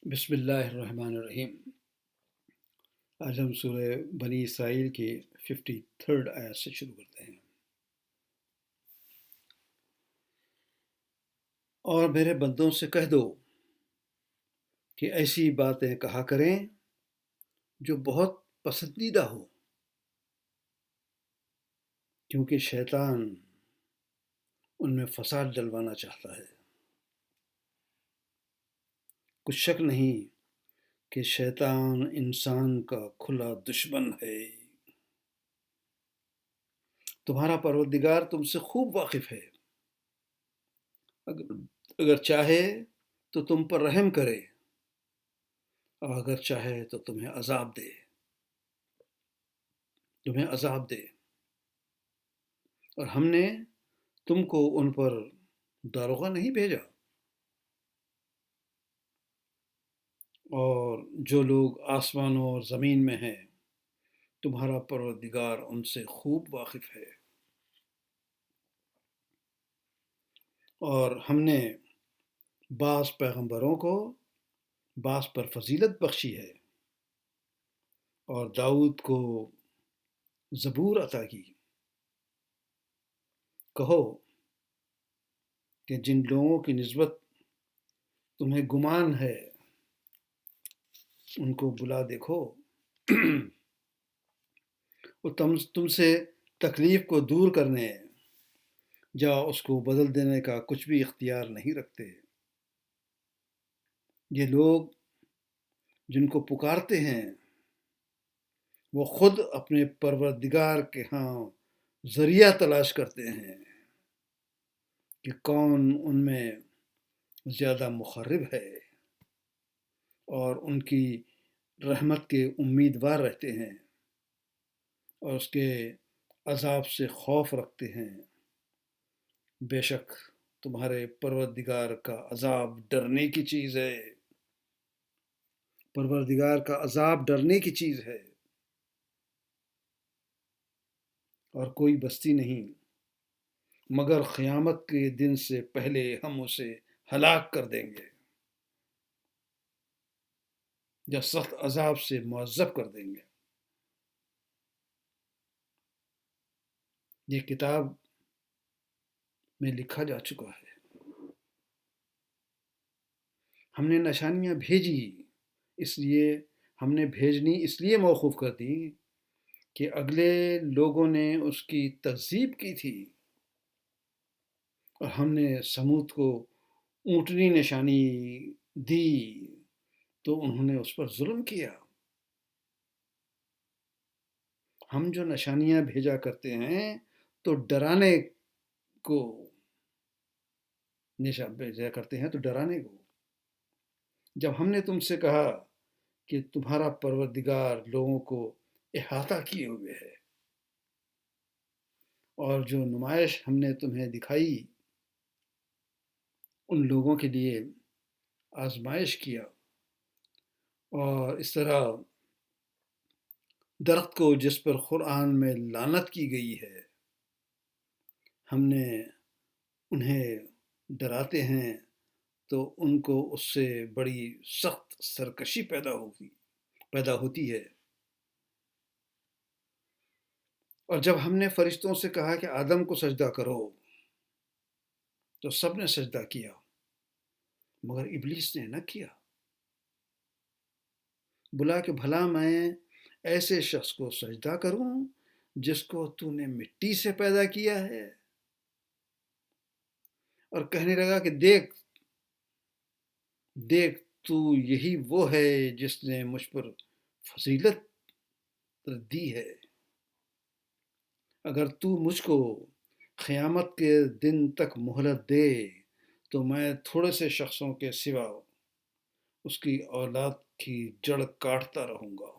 بسم اللہ الرحمن الرحیم۔ آج ہم سورہ بنی اسرائیل کی 53 آیت سے شروع کرتے ہیں۔ اور میرے بندوں سے کہہ دو کہ ایسی باتیں کہا کریں جو بہت پسندیدہ ہو، کیونکہ شیطان ان میں فساد ڈلوانا چاہتا ہے۔ کچھ شک نہیں کہ شیطان انسان کا کھلا دشمن ہے۔ تمہارا پروردگار تم سے خوب واقف ہے، اگر چاہے تو تم پر رحم کرے، اور اگر چاہے تو تمہیں عذاب دے۔ اور ہم نے تم کو ان پر داروغہ نہیں بھیجا، اور جو لوگ آسمانوں اور زمین میں ہیں تمہارا پروردگار ان سے خوب واقف ہے۔ اور ہم نے بعض پیغمبروں کو بعض پر فضیلت بخشی ہے، اور داؤد کو زبور عطا کی۔ کہو کہ جن لوگوں کی نسبت تمہیں گمان ہے ان کو بلا دیکھو، وہ تم سے تکلیف کو دور کرنے یا اس کو بدل دینے کا کچھ بھی اختیار نہیں رکھتے۔ یہ لوگ جن کو پکارتے ہیں وہ خود اپنے پروردگار کے ہاں ذریعہ تلاش کرتے ہیں کہ کون ان میں زیادہ مقرب ہے، اور ان کی رحمت کے امیدوار رہتے ہیں اور اس کے عذاب سے خوف رکھتے ہیں۔ بے شک تمہارے پروردگار کا عذاب ڈرنے کی چیز ہے۔ پروردگار کا عذاب ڈرنے کی چیز ہے، اور کوئی بستی نہیں مگر قیامت کے دن سے پہلے ہم اسے ہلاک کر دیں گے یا سخت عذاب سے معذب کر دیں گے۔ یہ کتاب میں لکھا جا چکا ہے۔ ہم نے نشانیاں بھیجی، ہم نے بھیجنی اس لیے موقوف کر دی کہ اگلے لوگوں نے اس کی تکذیب کی تھی، اور ہم نے سمود کو اونٹنی نشانی دی تو انہوں نے اس پر ظلم کیا۔ ہم جو نشانیاں بھیجا کرتے ہیں تو ڈرانے کو بھیجا کرتے ہیں، تو ڈرانے کو۔ جب ہم نے تم سے کہا کہ تمہارا پروردگار لوگوں کو احاطہ کیے ہوئے ہے، اور جو نمائش ہم نے تمہیں دکھائی ان لوگوں کے لیے آزمائش کیا، اور اس طرح درخت کو جس پر قرآن میں لعنت کی گئی ہے ہم نے انہیں ڈراتے ہیں تو ان کو اس سے بڑی سخت سرکشی پیدا ہوتی ہے۔ اور جب ہم نے فرشتوں سے کہا کہ آدم کو سجدہ کرو تو سب نے سجدہ کیا مگر ابلیس نے نہ کیا۔ بولا کہ بھلا میں ایسے شخص کو سجدہ کروں جس کو تو نے مٹی سے پیدا کیا ہے، اور کہنے لگا کہ دیکھ تو یہی وہ ہے جس نے مجھ پر فضیلت دی ہے۔ اگر تو مجھ کو قیامت کے دن تک مہلت دے تو میں تھوڑے سے شخصوں کے سوا اس کی اولاد کی جڑ کاٹتا رہوں گا۔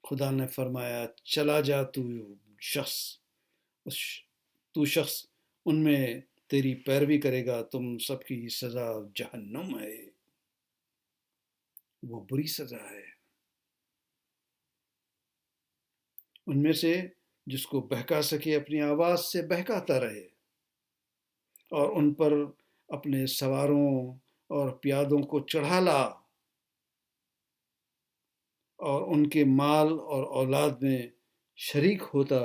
خدا نے فرمایا چلا جا تو شخص ان میں تیری پیروی کرے گا، تم سب کی سزا جہنم ہے، وہ بری سزا ہے۔ ان میں سے جس کو بہکا سکے اپنی آواز سے بہکاتا رہے، اور ان پر اپنے سواروں اور پیادوں کو چڑھا لا اور ان کے مال اور اولاد میں شریک ہوتا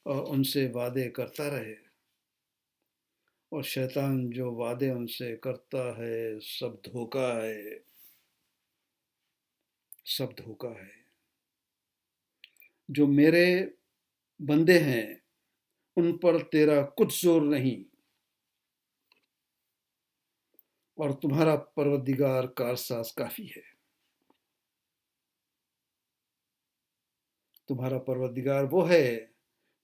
اور ان سے وعدے کرتا رہے، اور شیطان جو وعدے ان سے کرتا ہے سب دھوکا ہے، سب دھوکا ہے۔ جو میرے بندے ہیں ان پر تیرا کچھ زور نہیں، اور تمہارا پروردگار کارساز کافی ہے۔ تمہارا پروردگار وہ ہے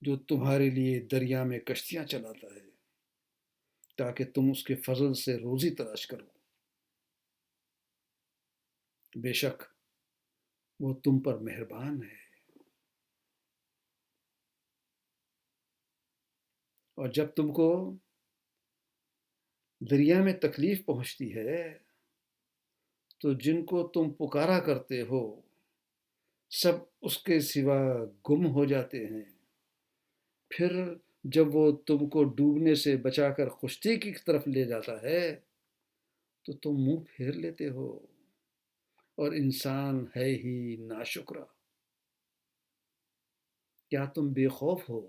جو تمہارے لیے دریا میں کشتیاں چلاتا ہے تاکہ تم اس کے فضل سے روزی تلاش کرو۔ بے شک وہ تم پر مہربان ہے۔ اور جب تم کو دریا میں تکلیف پہنچتی ہے تو جن کو تم پکارا کرتے ہو سب اس کے سوا گم ہو جاتے ہیں۔ پھر جب وہ تم کو ڈوبنے سے بچا کر خشکی کی طرف لے جاتا ہے تو تم منہ پھیر لیتے ہو، اور انسان ہے ہی ناشکرا۔ کیا تم بے خوف ہو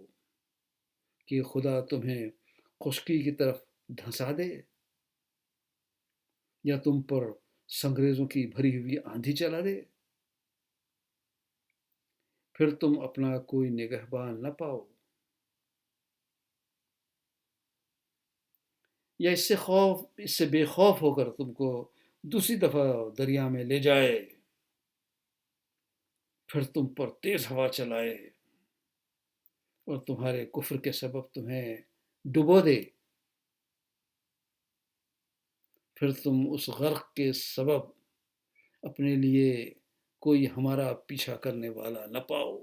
کہ خدا تمہیں خشکی کی طرف دھنسا دے، یا تم پر سنگریزوں کی بھری ہوئی آندھی چلا دے؟ پھر تم اپنا کوئی نگہبان نہ پاؤ، یا اس سے بے خوف ہو کر تم کو دوسری دفعہ دریا میں لے جائے، پھر تم پر تیز ہوا چلائے اور تمہارے کفر کے سبب تمہیں ڈبو دے، پھر تم اس غرق کے سبب اپنے لیے کوئی ہمارا پیچھا کرنے والا نہ پاؤ۔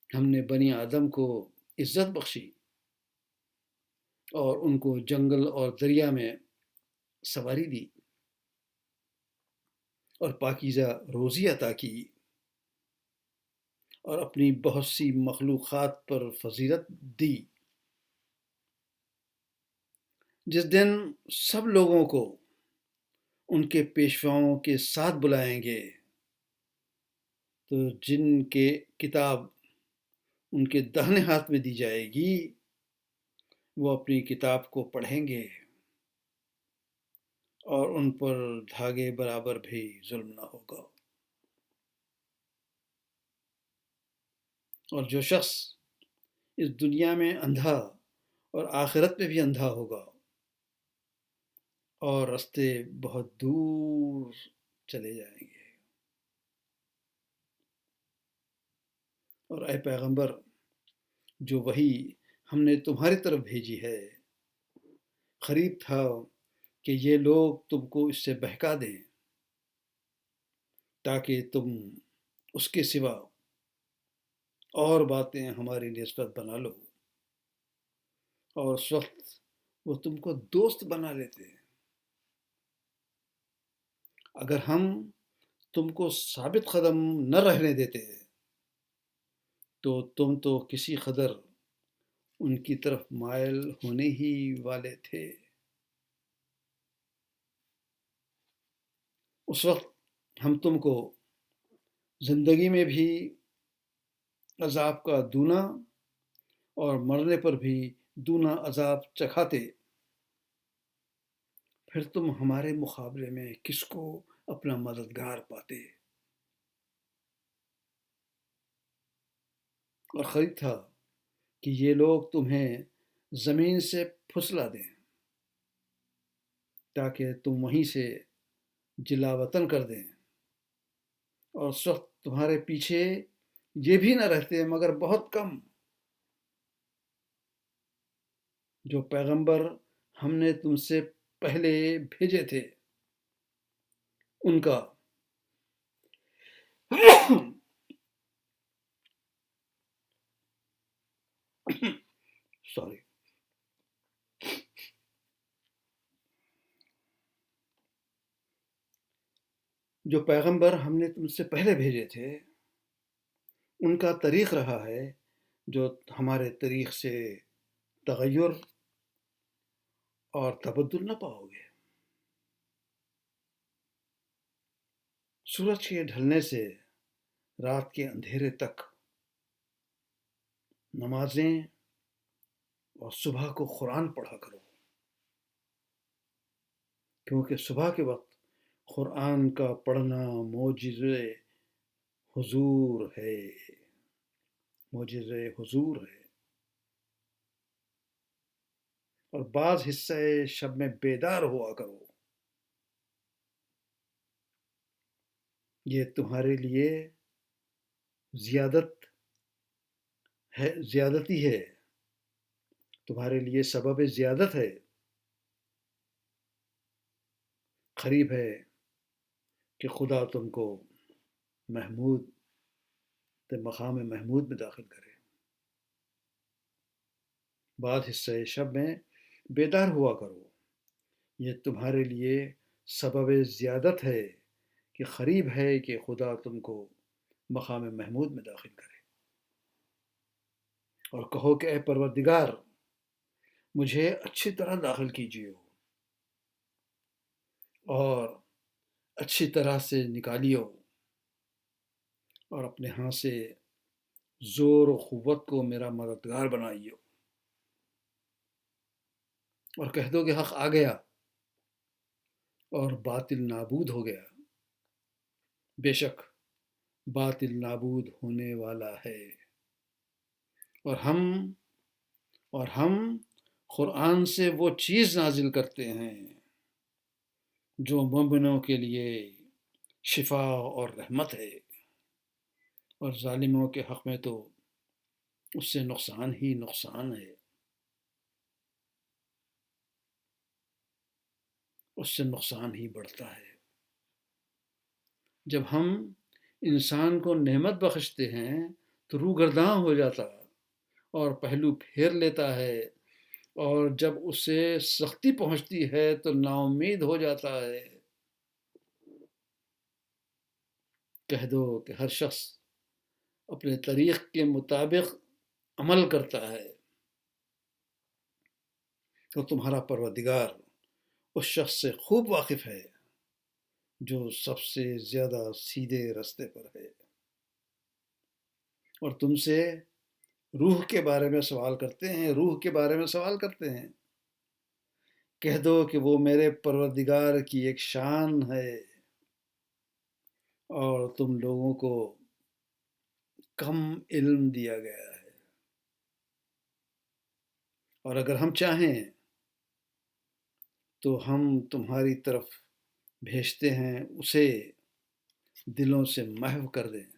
ہم نے بنی آدم کو عزت بخشی اور ان کو جنگل اور دریا میں سواری دی اور پاکیزہ روزی عطا کی، اور اپنی بہت سی مخلوقات پر فضیلت دی۔ جس دن سب لوگوں کو ان کے پیشواؤں کے ساتھ بلائیں گے تو جن کے کتاب ان کے داہنے ہاتھ میں دی جائے گی وہ اپنی کتاب کو پڑھیں گے، اور ان پر دھاگے برابر بھی ظلم نہ ہوگا۔ اور جو شخص اس دنیا میں اندھا اور آخرت میں بھی اندھا ہوگا اور راستے بہت دور چلے جائیں گے۔ اور اے پیغمبر، جو وحی ہم نے تمہاری طرف بھیجی ہے، قریب تھا کہ یہ لوگ تم کو اس سے بہکا دیں تاکہ تم اس کے سوا اور باتیں ہماری نسبت بنا لو، اور اس وقت وہ تم کو دوست بنا لیتے ہیں۔ اگر ہم تم کو ثابت قدم نہ رہنے دیتے تو تم تو کسی قدر ان کی طرف مائل ہونے ہی والے تھے۔ اس وقت ہم تم کو زندگی میں بھی عذاب کا دونا اور مرنے پر بھی دونا عذاب چکھاتے، پھر تم ہمارے مقابلے میں کس کو اپنا مددگار پاتے؟ اور قریب تھا کہ یہ لوگ تمہیں زمین سے پھسلا دیں تاکہ تم وہیں سے جلا وطن کر دیں، اور اس وقت تمہارے پیچھے یہ بھی نہ رہتے مگر بہت کم جو پیغمبر ہم نے تم سے پہلے بھیجے تھے ان کا سوری جو پیغمبر ہم نے تم سے پہلے بھیجے تھے ان کا طریق رہا ہے جو ہمارے طریق سے تغیر اور تبدل نہ پاؤ گے۔ سورج کے ڈھلنے سے رات کے اندھیرے تک نمازیں اور صبح کو قرآن پڑھا کرو، کیونکہ صبح کے وقت قرآن کا پڑھنا معجزۂ حضور ہے، معجزۂ حضور ہے۔ اور بعض حصہ شب میں بیدار ہوا کرو، یہ تمہارے لیے زیادتی ہے، تمہارے لیے سبب زیادت ہے، قریب ہے کہ خدا تم کو مقام محمود میں داخل کرے۔ بعض حصہ شب میں بیدار ہوا کرو، یہ تمہارے لیے سبب زیادت ہے کہ قریب ہے کہ خدا تم کو مقام محمود میں داخل کرے۔ اور کہو کہ اے پروردگار، مجھے اچھی طرح داخل کیجیے اور اچھی طرح سے نکالیو، اور اپنے ہاں سے زور و قوت کو میرا مددگار بنائیو۔ اور کہہ دو کہ حق آ گیا اور باطل نابود ہو گیا، بے شک باطل نابود ہونے والا ہے، اور ہم قرآن سے وہ چیز نازل کرتے ہیں جو مومنوں کے لیے شفا اور رحمت ہے، اور ظالموں کے حق میں تو اس سے نقصان ہی نقصان ہے، اس سے نقصان ہی بڑھتا ہے۔ جب ہم انسان کو نعمت بخشتے ہیں تو روگرداں ہو جاتا اور پہلو پھیر لیتا ہے، اور جب اسے سختی پہنچتی ہے تو نا امید ہو جاتا ہے۔ کہہ دو کہ ہر شخص اپنے طریق کے مطابق عمل کرتا ہے، تو تمہارا پروردگار اس شخص سے خوب واقف ہے جو سب سے زیادہ سیدھے رستے پر ہے۔ اور تم سے روح کے بارے میں سوال کرتے ہیں، کہہ دو کہ وہ میرے پروردگار کی ایک شان ہے، اور تم لوگوں کو کم علم دیا گیا ہے، اور اگر ہم چاہیں تو ہم تمہاری طرف بھیجتے ہیں اسے دلوں سے محو کر دیں،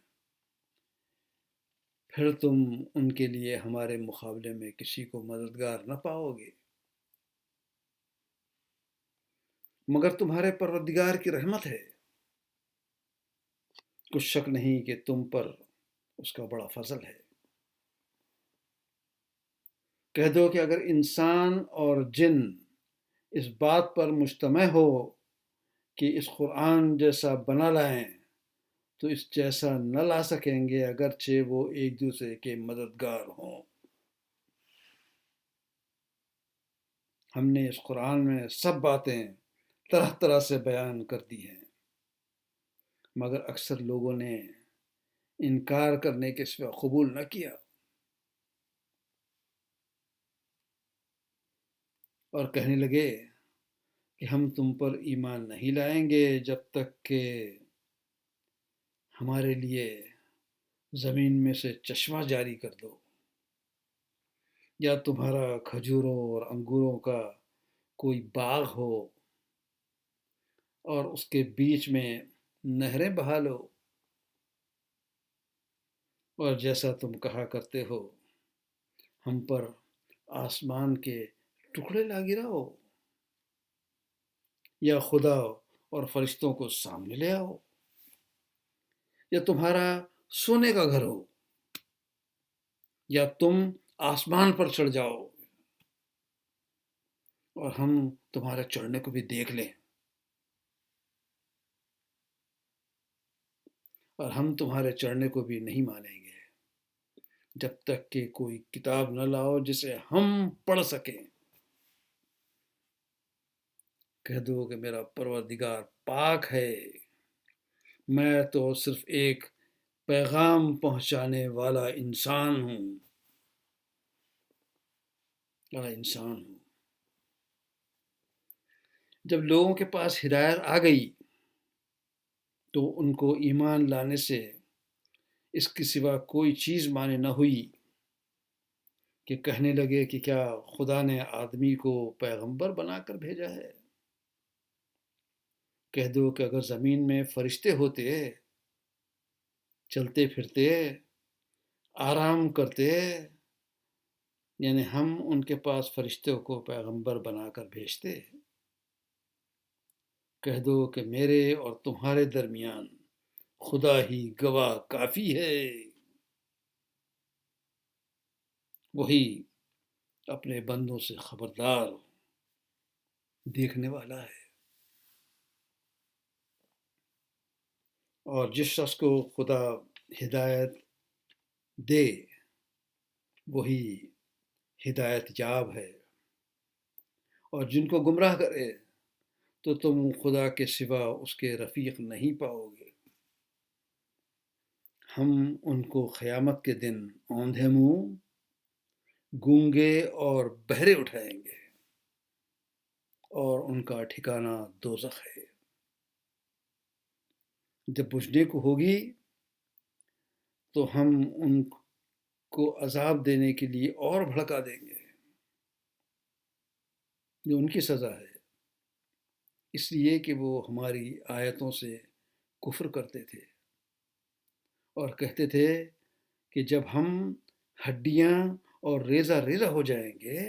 پھر تم ان کے لیے ہمارے مقابلے میں کسی کو مددگار نہ پاؤ گے، مگر تمہارے پروردگار کی رحمت ہے، کچھ شک نہیں کہ تم پر اس کا بڑا فضل ہے۔ کہہ دو کہ اگر انسان اور جن اس بات پر مجتمع ہو کہ اس قرآن جیسا بنا لائیں تو اس جیسا نہ لا سکیں گے، اگرچہ وہ ایک دوسرے کے مددگار ہوں۔ ہم نے اس قرآن میں سب باتیں طرح طرح سے بیان کر دی ہیں، مگر اکثر لوگوں نے انکار کرنے کے سوا قبول نہ کیا، اور کہنے لگے کہ ہم تم پر ایمان نہیں لائیں گے جب تک کہ ہمارے لیے زمین میں سے چشمہ جاری کر دو، یا تمہارا کھجوروں اور انگوروں کا کوئی باغ ہو اور اس کے بیچ میں نہریں بہا لو، اور جیسا تم کہا کرتے ہو ہم پر آسمان کے ٹکڑے لا گراؤ، یا خدا اور فرشتوں کو سامنے لے آؤ، یا تمہارا سونے کا گھر ہو، یا تم آسمان پر چڑھ جاؤ اور ہم تمہارے چڑھنے کو بھی دیکھ لیں، اور ہم تمہارے چڑھنے کو بھی نہیں مانیں گے، جب تک کہ کوئی کتاب نہ لاؤ جسے ہم پڑھ سکیں۔ کہہ دو کہ میرا پروردگار پاک ہے، میں تو صرف ایک پیغام پہنچانے والا انسان ہوں۔ جب لوگوں کے پاس ہدایت آ گئی تو ان کو ایمان لانے سے اس کے سوا کوئی چیز مانے نہ ہوئی کہ کہنے لگے کہ کیا خدا نے آدمی کو پیغمبر بنا کر بھیجا ہے؟ کہہ دو کہ اگر زمین میں فرشتے ہوتے، چلتے پھرتے، آرام کرتے، یعنی ہم ان کے پاس فرشتوں کو پیغمبر بنا کر بھیجتے۔ کہہ دو کہ میرے اور تمہارے درمیان خدا ہی گواہ کافی ہے، وہی اپنے بندوں سے خبردار دیکھنے والا ہے۔ اور جس شخص کو خدا ہدایت دے وہی ہدایت یاب ہے، اور جن کو گمراہ کرے تو تم خدا کے سوا اس کے رفیق نہیں پاؤ گے۔ ہم ان کو قیامت کے دن اوندھے منہ، گونگے اور بہرے اٹھائیں گے، اور ان کا ٹھکانہ دوزخ ہے۔ جب بجھنے کو ہوگی تو ہم ان کو عذاب دینے کے لیے اور بھڑکا دیں گے، جو ان کی سزا ہے، اس لیے کہ وہ ہماری آیتوں سے کفر کرتے تھے اور کہتے تھے کہ جب ہم ہڈیاں اور ریزہ ریزہ ہو جائیں گے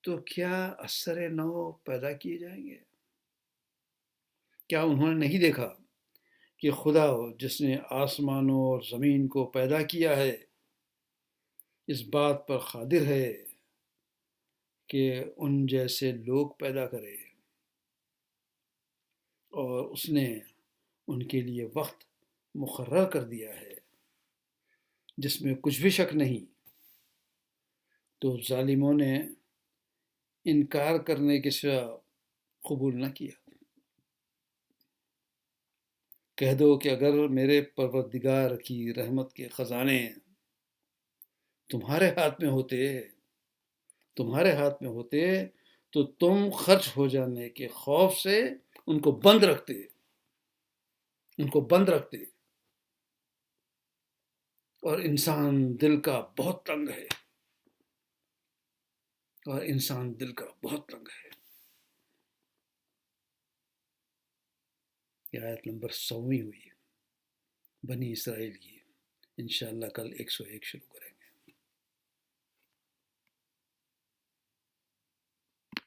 تو کیا اثر نو پیدا کیے جائیں گے؟ کیا انہوں نے نہیں دیکھا کہ خدا جس نے آسمانوں اور زمین کو پیدا کیا ہے اس بات پر قادر ہے کہ ان جیسے لوگ پیدا کرے، اور اس نے ان کے لیے وقت مقرر کر دیا ہے جس میں کچھ بھی شک نہیں۔ تو ظالموں نے انکار کرنے کے سوا قبول نہ کیا۔ کہہ دو کہ اگر میرے پروردگار کی رحمت کے خزانے تمہارے ہاتھ میں ہوتے تو تم خرچ ہو جانے کے خوف سے ان کو بند رکھتے، اور انسان دل کا بہت تنگ ہے۔ یہ آیت نمبر 100 ہوئی ہے بنی اسرائیل کی۔ انشاءاللہ کل 101 شروع کریں گے۔